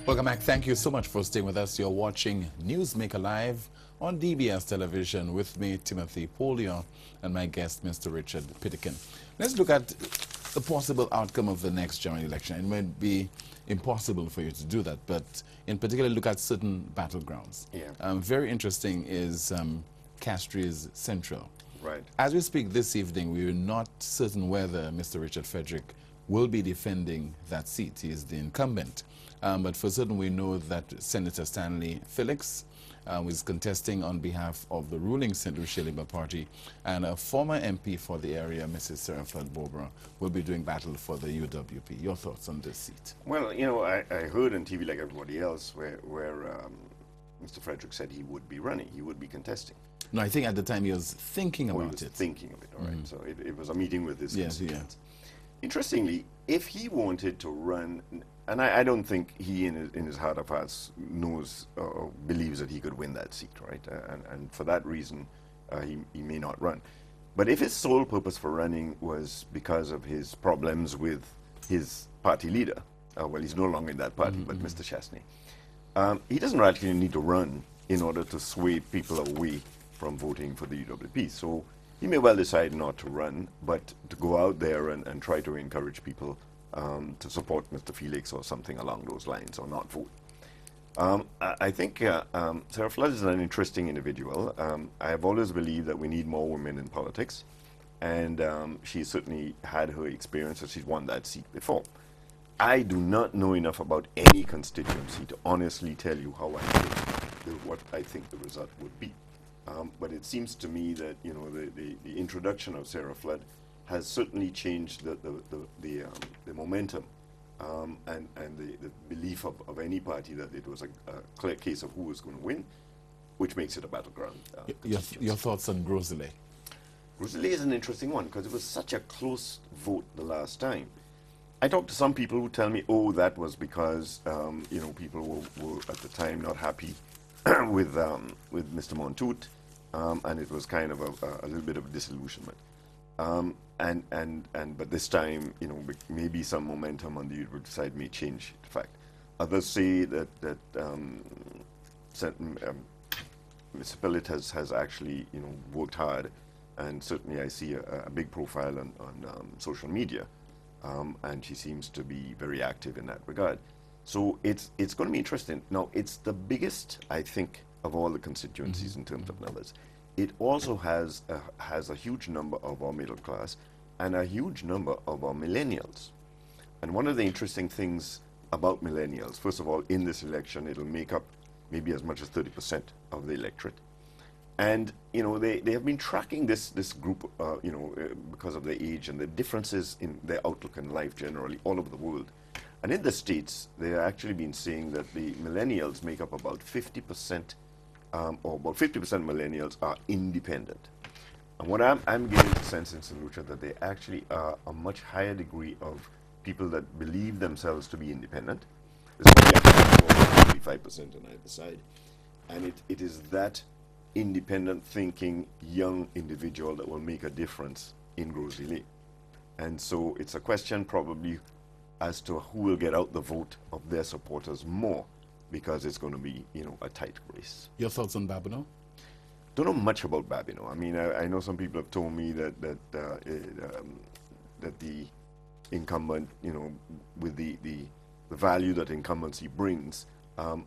Welcome back. Thank you so much for staying with us. You're watching NewsMaker Live on DBS Television with me, Timothy Polio, and my guest, Mr. Richard Pittikin. Let's look at the possible outcome of the next general election. It might be impossible for you to do that, but in particular, look at certain battlegrounds. Yeah. Very interesting is Castries Central. Right. As we speak this evening, we are not certain whether Mr. Richard Frederick will be defending that seat. He is the incumbent. But for certain, we know that Senator Stanley Felix is contesting on behalf of the ruling St. Lucia Labour Party, and a former MP for the area, Mrs. Sarah Flood-Bobra, will be doing battle for the UWP. Your thoughts on this seat? Well, you know, I heard on TV, like everybody else, where Mr. Frederick said he would be running, he would be contesting. No, I think at the time he was thinking about it. Thinking of it, all right. So it was a meeting with his constituents. Yeah. Interestingly, if he wanted to run, and I don't think he in his heart of hearts knows or believes that he could win that seat, right? And for that reason, he may not run. But if his sole purpose for running was because of his problems with his party leader, well, he's no longer in that party, but Mr. Chasney, he doesn't actually need to run in order to sway people away from voting for the UWP. So he may well decide not to run, but to go out there and try to encourage people to support Mr. Felix or something along those lines, or not vote. I think Sarah Flood is an interesting individual. I have always believed that we need more women in politics, and she certainly had her experience, and she's won that seat before. I do not know enough about any constituency to honestly tell you how what I think the result would be. But it seems to me that, you know, the introduction of Sarah Flood has certainly changed the momentum and the belief of any party that it was a clear case of who was going to win, which makes it a battleground. Your thoughts on Grosley? Grosley is an interesting one because it was such a close vote the last time. I talked to some people who tell me, oh, that was because you know, people were at the time not happy with Mr. Montoute, and it was kind of a little bit of a disillusionment. But this time, you know, maybe some momentum on the Udwood side may change the fact. Others say that Mr. Pillett has actually, you know, worked hard, and certainly I see a big profile on social media, and she seems to be very active in that regard. So it's going to be interesting. Now, it's the biggest, I think, of all the constituencies in terms of numbers. It also has a huge number of our middle class and a huge number of our millennials. And one of the interesting things about millennials, first of all, in this election, it'll make up maybe as much as 30% of the electorate. And, you know, they have been tracking this group, you know, because of their age and the differences in their outlook in life generally all over the world. And in the States, they have actually been saying that the millennials make up about 50%, or about 50% millennials are independent. And what I'm getting the sense in St. Lucia that they actually are a much higher degree of people that believe themselves to be independent. There's maybe 35% on either side. And it is that independent thinking young individual that will make a difference in Grosley. And so it's a question probably as to who will get out the vote of their supporters more, because it's going to be, you know, a tight race. Your thoughts on Babineau? Don't know much about Babineau. I mean, I know some people have told me that the incumbent, you know, with the value that incumbency brings,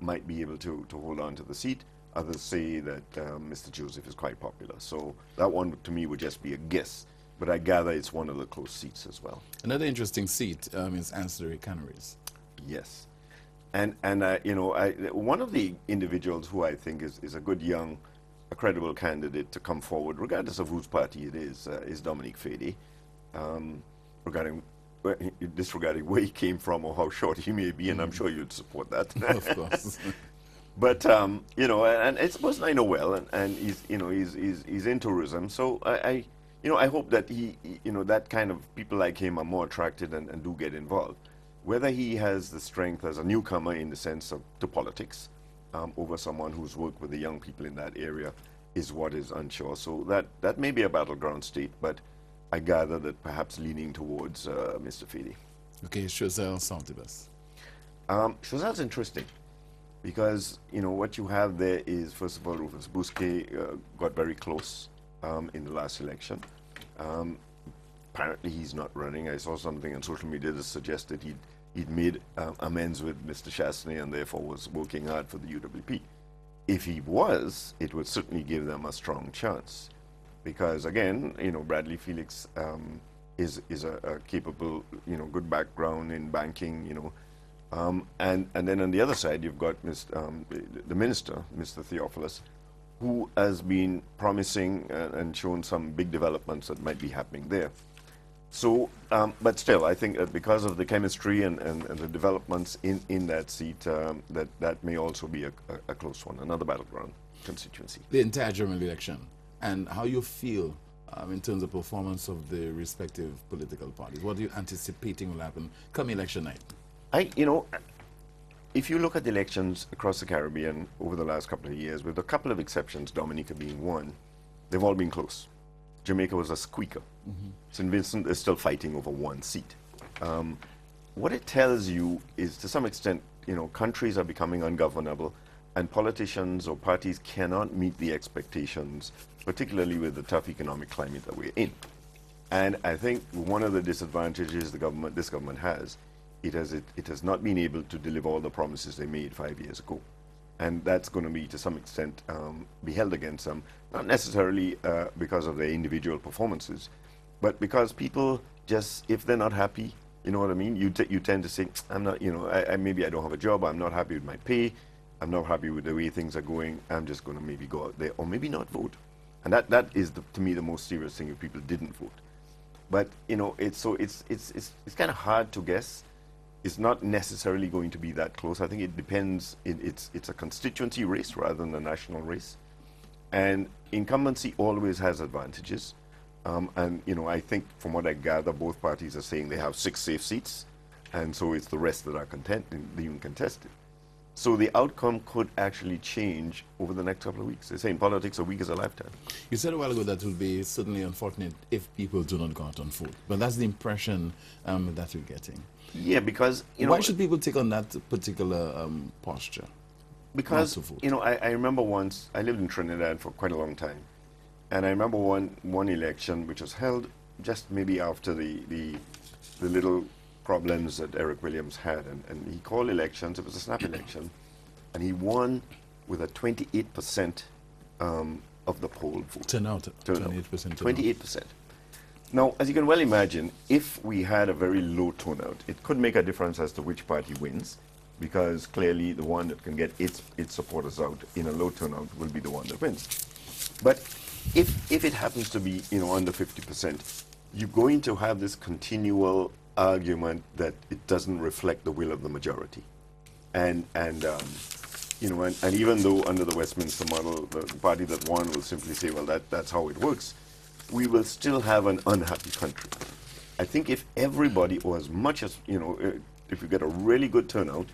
might be able to hold on to the seat. Others say that Mr. Joseph is quite popular. So that one, to me, would just be a guess. But I gather it's one of the close seats as well. Another interesting seat is Ancillary Canaries. Yes. And you know, one of the individuals who I think is a good young, a credible candidate to come forward, regardless of whose party it is Dominique Fady, disregarding where he came from or how short he may be, and I'm sure you'd support that. Of course. But you know, and it's a person I know well, and he's, you know, he's in tourism, so you know, I hope that he, you know, that kind of people like him are more attracted and do get involved. Whether he has the strength as a newcomer in the sense of to politics over someone who's worked with the young people in that area is what is unsure. So that may be a battleground state, but I gather that perhaps leaning towards Mr. Fady. Okay, Chazelle Saltibus. Choiseul's interesting because, you know, what you have there is, first of all, Rufus Bousquet got very close in the last election. Apparently he's not running. I saw something on social media that suggested he'd made amends with Mr. Chastney and therefore was working hard for the UWP. If he was, it would certainly give them a strong chance. Because again, you know, Bradley Felix is a capable, you know, good background in banking, you know. And then on the other side, you've got the minister, Mr. Theophilus, who has been promising and shown some big developments that might be happening there. So, but still, I think that because of the chemistry and the developments in that seat, that may also be a close one, another battleground constituency. The entire general election, and how you feel in terms of performance of the respective political parties. What are you anticipating will happen come election night? You know, if you look at the elections across the Caribbean over the last couple of years, with a couple of exceptions, Dominica being one, they've all been close. Jamaica was a squeaker. St. Vincent is still fighting over one seat. What it tells you is, to some extent, you know, countries are becoming ungovernable, and politicians or parties cannot meet the expectations, particularly with the tough economic climate that we're in. And I think one of the disadvantages this government has, it has not been able to deliver all the promises they made 5 years ago. And that's going to be, to some extent, be held against them, not necessarily because of their individual performances, but because people just, if they're not happy, you know what I mean, you tend to say, I'm not, you know, maybe I don't have a job, I'm not happy with my pay, I'm not happy with the way things are going, I'm just going to maybe go out there, or maybe not vote. And that is, to me, the most serious thing if people didn't vote. But, you know, it's kind of hard to guess. It's not necessarily going to be that close. I think it depends. It's a constituency race rather than a national race. And incumbency always has advantages. And, you know, I think from what I gather, both parties are saying they have 6 safe seats. And so it's the rest that are being contested. So the outcome could actually change over the next couple of weeks. They say in politics, a week is a lifetime. You said a while ago that it will be certainly unfortunate if people do not go out and vote. But that's the impression that you're getting. Yeah, because, you know... Why should people take on that particular posture? Because, you know, I remember once, I lived in Trinidad for quite a long time. And I remember one election which was held just maybe after the little problems that Eric Williams had, and he called elections. It was a snap election, and he won with a 28% of the poll vote. Turnout. 28%. 28%. Now, as you can well imagine, if we had a very low turnout, it could make a difference as to which party wins, because clearly the one that can get its supporters out in a low turnout will be the one that wins. But if it happens to be, you know, under 50%, you're going to have this continual argument that it doesn't reflect the will of the majority. And you know, and even though under the Westminster model, the party that won will simply say, well, that's how it works, we will still have an unhappy country. I think if everybody, or as much as, you know, if you get a really good turnout,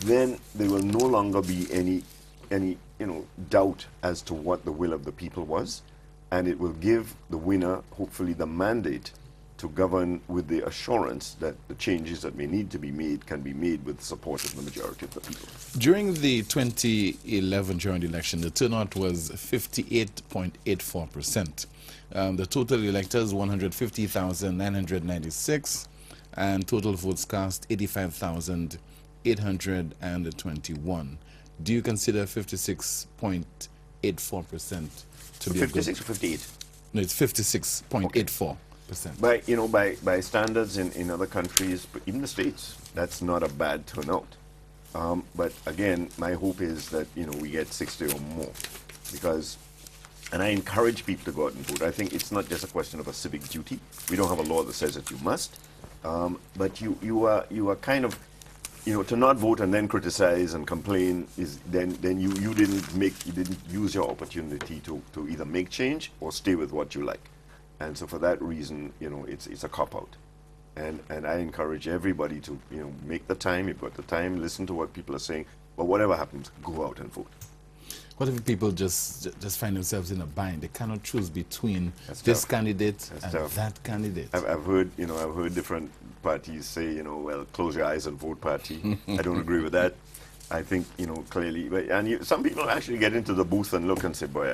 then there will no longer be any you know, doubt as to what the will of the people was, and it will give the winner, hopefully, the mandate to govern with the assurance that the changes that may need to be made can be made with the support of the majority of the people. During the 2011 general election, the turnout was 58.84%. The total electors, 150,996, and total votes cast, 85,821. Do you consider 56.84% to be 56 or 58? No, it's 56.84%. By, you know, by standards in other countries, even the States, that's not a bad turnout. But again, my hope is that, you know, we get 60 or more, because, and I encourage people to go out and vote. I think it's not just a question of a civic duty. We don't have a law that says that you must, but you are kind of, you know, to not vote and then criticize and complain is then you didn't use your opportunity to either make change or stay with what you like. And so for that reason, you know, it's a cop-out. And I encourage everybody to, you know, make the time. You've got the time, listen to what people are saying, but whatever happens, go out and vote. What if people just find themselves in a bind? They cannot choose between That's this tough. candidate That's and tough. that candidate. I've heard, I've heard different parties say, well, close your eyes and vote party. I don't agree with that. I think, clearly, some people actually get into the booth and look and say, boy,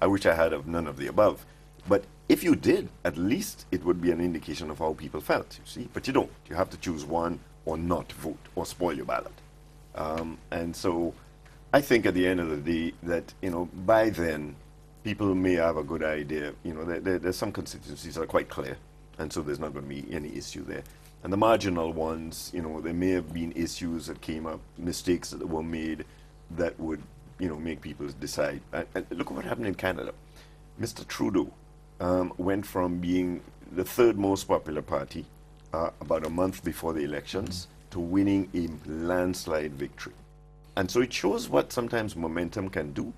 I wish I had of none of the above. But if you did, at least it would be an indication of how people felt, you see. But you don't. You have to choose one or not vote or spoil your ballot. And so I think at the end of the day that, by then, people may have a good idea. There's some constituencies that are quite clear, and so there's not going to be any issue there. And the marginal ones, there may have been issues that came up, mistakes that were made that would, make people decide. And look at what happened in Canada. Mr. Trudeau went from being the third most popular party about a month before the elections to winning a landslide victory. And so it shows what sometimes momentum can do.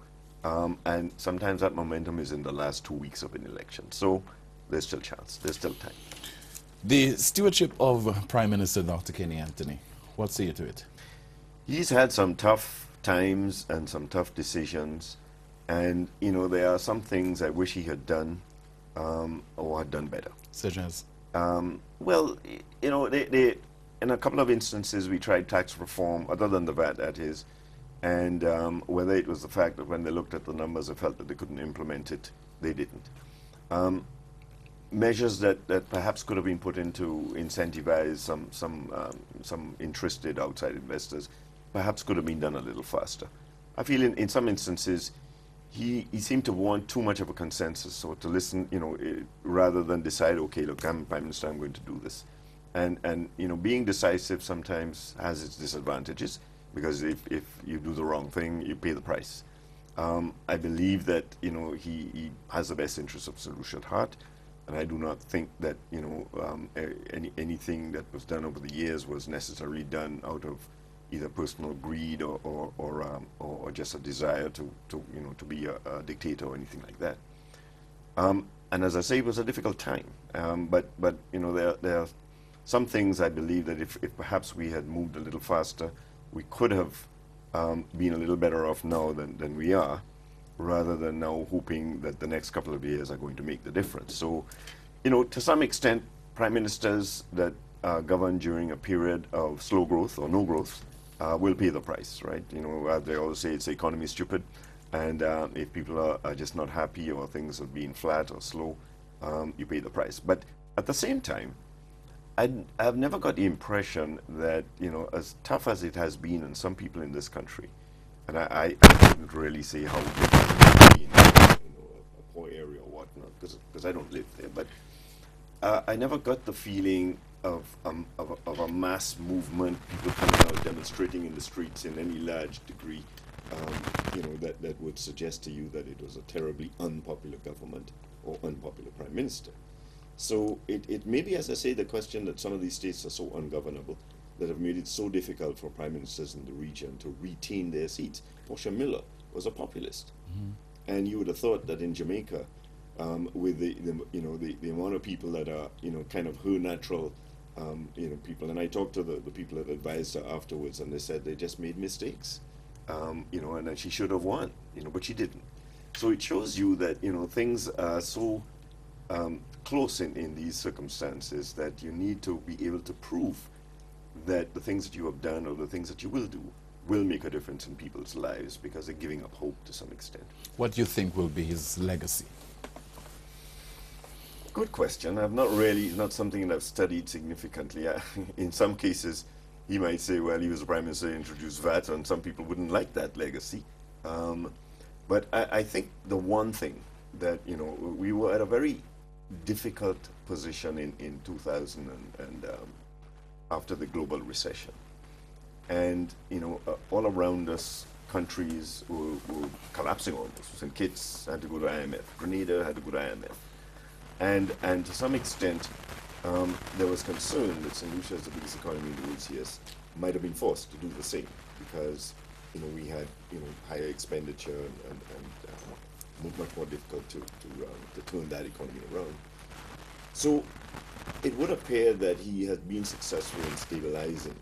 And sometimes that momentum is in the last 2 weeks of an election. So there's still chance. There's still time. The stewardship of Prime Minister Dr. Kenny Anthony, what say you to it? He's had some tough times and some tough decisions. And, there are some things I wish he had done or had done better. Such as? Well, they in a couple of instances we tried tax reform, other than the VAT, that is. And whether it was the fact that when they looked at the numbers, they felt that they couldn't implement it, they didn't. Measures that perhaps could have been put in to incentivize some interested outside investors perhaps could have been done a little faster. I feel in some instances he seemed to want too much of a consensus, or to listen, rather than decide, okay, look, I'm Prime Minister, I'm going to do this. And being decisive sometimes has its disadvantages, because if you do the wrong thing, you pay the price. I believe that he has the best interests of St. Lucia at heart, and I do not think that anything that was done over the years was necessarily done out of either personal greed or just a desire to be a dictator or anything like that. And as I say, it was a difficult time. But there are some things I believe that if perhaps we had moved a little faster, we could have been a little better off now than we are, rather than now hoping that the next couple of years are going to make the difference. So, to some extent, prime ministers that govern during a period of slow growth or no growth will pay the price, right? They always say it's the economy stupid, and if people are just not happy or things are being flat or slow, you pay the price. But at the same time, I've never got the impression that, as tough as it has been on some people in this country, and I couldn't really say how difficult it has been in a poor area or whatnot, because I don't live there, but I never got the feeling of a mass movement, people coming out demonstrating in the streets in any large degree, that would suggest to you that it was a terribly unpopular government or unpopular prime minister. So it may be, as I say, the question that some of these states are so ungovernable that have made it so difficult for prime ministers in the region to retain their seats. Portia Miller was a populist, and you would have thought that in Jamaica, with the amount of people that are kind of her natural people, and I talked to the people that advised her afterwards, and they said they just made mistakes, and that she should have won, but she didn't. So it shows you that things are so close in these circumstances that you need to be able to prove that the things that you have done or the things that you will do will make a difference in people's lives, because they're giving up hope to some extent. What do you think will be his legacy? Good question. It's not something that I've studied significantly. In some cases, he might say, well, he was the prime minister who introduced VAT, and some people wouldn't like that legacy. But I think the one thing that, we were at a very difficult position in 2000 and after the global recession. And, all around us, countries were collapsing almost. St. Kitts had to go to IMF. Grenada had to go to IMF. And to some extent, there was concern that St. Lucia, as the biggest economy in the world, CS, might have been forced to do the same, because we had higher expenditure and much more difficult to turn that economy around. So it would appear that he has been successful in stabilizing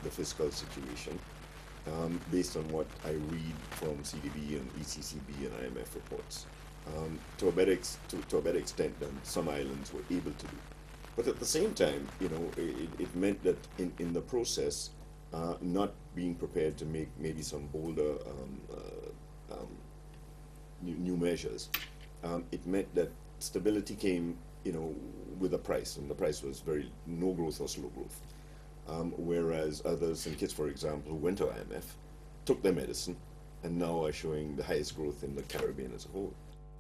the fiscal situation, based on what I read from CDB and ECCB and IMF reports, to a better extent than some islands were able to do. But at the same time, it meant that in the process, not being prepared to make maybe some bolder new measures, it meant that stability came, with a price, and the price was no growth or slow growth. Whereas others, in Kitts, for example, who went to IMF, took their medicine, and now are showing the highest growth in the Caribbean as a whole.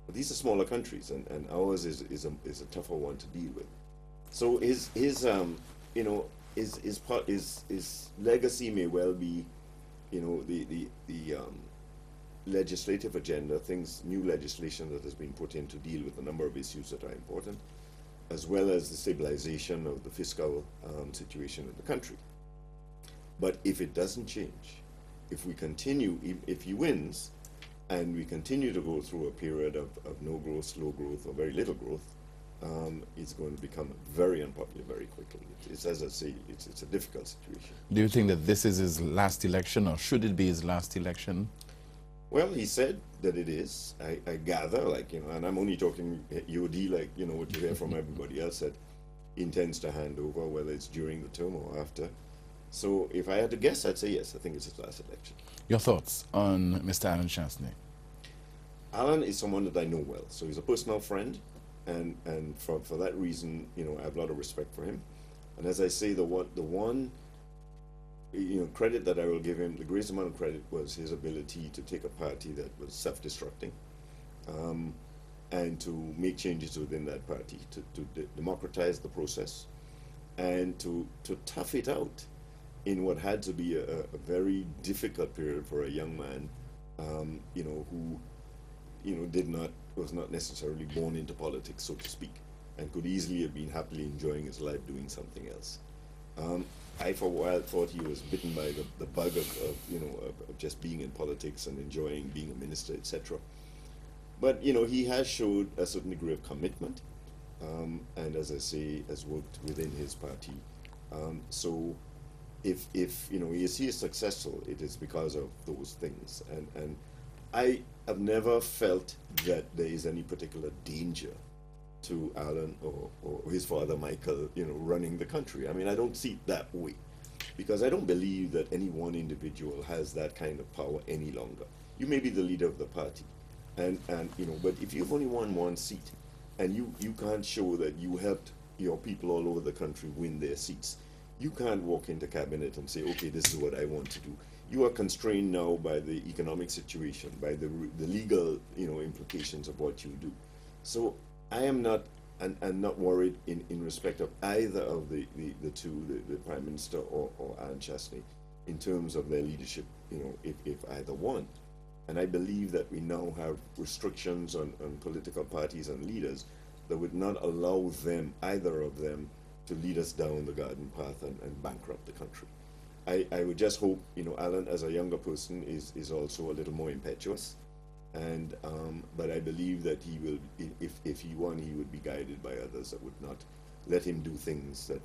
But these are smaller countries, and ours is a tougher one to deal with. So his legacy may well be, the legislative agenda, new legislation that has been put in to deal with a number of issues that are important, as well as the stabilization of the fiscal situation in the country. But if it doesn't change, if we continue, if he wins, and we continue to go through a period of no growth, slow growth, or very little growth, it's going to become very unpopular very quickly. It's as I say, it's a difficult situation. Do you think that this is his last election, or should it be his last election? Well, he said that it is. I gather, and I'm only talking UD, what you hear from everybody else, that he intends to hand over, whether it's during the term or after. So if I had to guess, I'd say yes, I think it's his last election. Your thoughts on Mr. Alan Chastney? Alan is someone that I know well, so he's a personal friend, and for that reason, I have a lot of respect for him. And as I say, the one credit that I will give him, the greatest amount of credit, was his ability to take a party that was self-destructing, and to make changes within that party, to democratize the process, and to tough it out in what had to be a very difficult period for a young man, who, was not necessarily born into politics, so to speak, and could easily have been happily enjoying his life doing something else. I, for a while, thought he was bitten by the bug of just being in politics and enjoying being a minister, etc. But, he has showed a certain degree of commitment, and as I say, has worked within his party. So if he is successful, it is because of those things. And I have never felt that there is any particular danger to Alan or his father Michael, running the country. I mean, I don't see it that way, because I don't believe that any one individual has that kind of power any longer. You may be the leader of the party, and but if you've only won one seat, and you can't show that you helped your people all over the country win their seats, you can't walk into cabinet and say, okay, this is what I want to do. You are constrained now by the economic situation, by the legal implications of what you do. So I am not, and not worried in respect of either of the two, the Prime Minister or Alan Chastney, in terms of their leadership, if either one. And I believe that we now have restrictions on political parties and leaders that would not allow them, either of them, to lead us down the garden path and bankrupt the country. I would just hope, Alan, as a younger person, is also a little more impetuous. And but I believe that he will, if he won, he would be guided by others that would not let him do things that,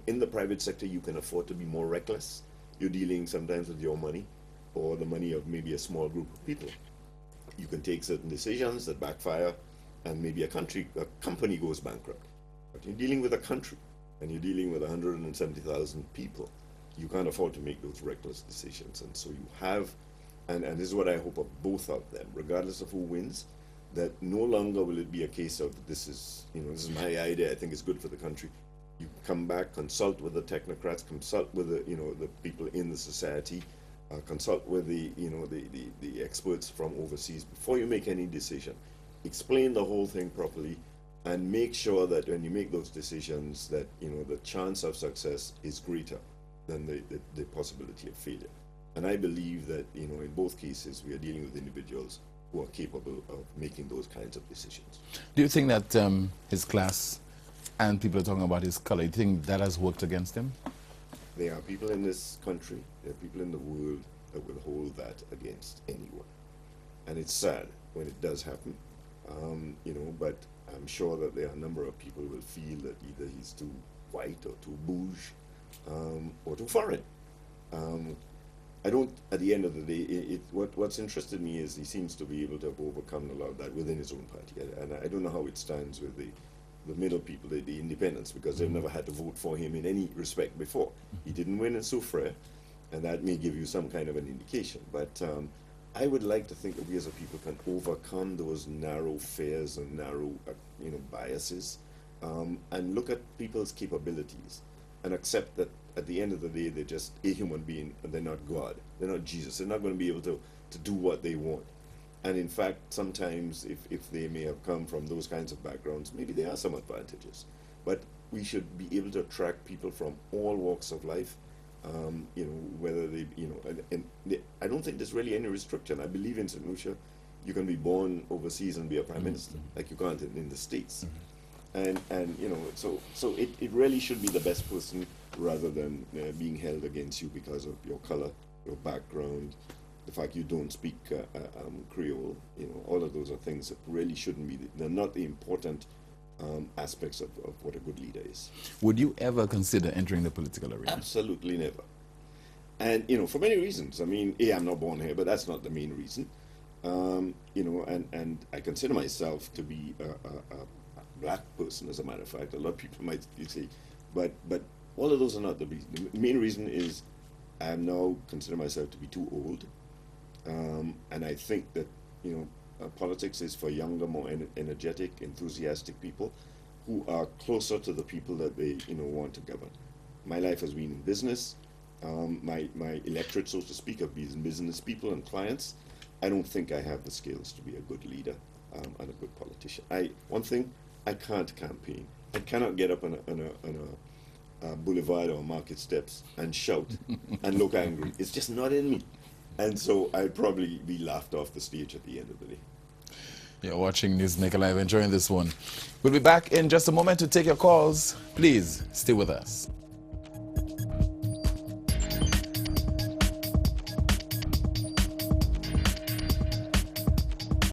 in the private sector you can afford to be more reckless. You're dealing sometimes with your money or the money of maybe a small group of people. You can take certain decisions that backfire, and maybe a company goes bankrupt. But you're dealing with a country, and you're dealing with 170,000 people. You can't afford to make those reckless decisions, and so you have. And this is what I hope of both of them, regardless of who wins, that no longer will it be a case of this is my idea, I think it's good for the country. You come back, consult with the technocrats, consult with the people in the society, consult with the experts from overseas before you make any decision. Explain the whole thing properly, and make sure that when you make those decisions, that the chance of success is greater than the possibility of failure. And I believe that, in both cases, we are dealing with individuals who are capable of making those kinds of decisions. Do you think that his class, and people are talking about his color, do you think that has worked against him? There are people in this country, there are people in the world that will hold that against anyone. And it's sad when it does happen, but I'm sure that there are a number of people who will feel that either he's too white or too bourge, or too foreign. I don't, at the end of the day, what's interested me is he seems to be able to have overcome a lot of that within his own party. And I don't know how it stands with the middle people, the independents, because they've never had to vote for him in any respect before. He didn't win in Soufrière, and that may give you some kind of an indication. But I would like to think that we as a people can overcome those narrow fears and narrow biases, and look at people's capabilities and accept that at the end of the day, they're just a human being and they're not God. They're not Jesus. They're not going to be able to do what they want. And in fact, sometimes if they may have come from those kinds of backgrounds, maybe there are some advantages. But we should be able to attract people from all walks of life, whether they, I don't think there's really any restriction. I believe in St. Lucia, you can be born overseas and be a prime minister, like you can't in the States. And so it really should be the best person rather than being held against you because of your color, your background, the fact you don't speak Creole. All of those are things that really shouldn't be. They're not the important aspects of what a good leader is. Would you ever consider entering the political arena? Absolutely never. And for many reasons. I mean, I'm not born here, but that's not the main reason. And I consider myself to be a black person, as a matter of fact. A lot of people might say, but all of those are not the reason. The main reason is I now consider myself to be too old, and I think that politics is for younger, more energetic, enthusiastic people who are closer to the people that they want to govern. My life has been in business. My electorate, so to speak, have been business people and clients. I don't think I have the skills to be a good leader and a good politician. One thing, I can't campaign. I cannot get up on a boulevard or market steps and shout and look angry. It's just not in me. And so I'd probably be laughed off the stage at the end of the day. You're watching NewsMaker Live, enjoying this one. We'll be back in just a moment to take your calls. Please stay with us.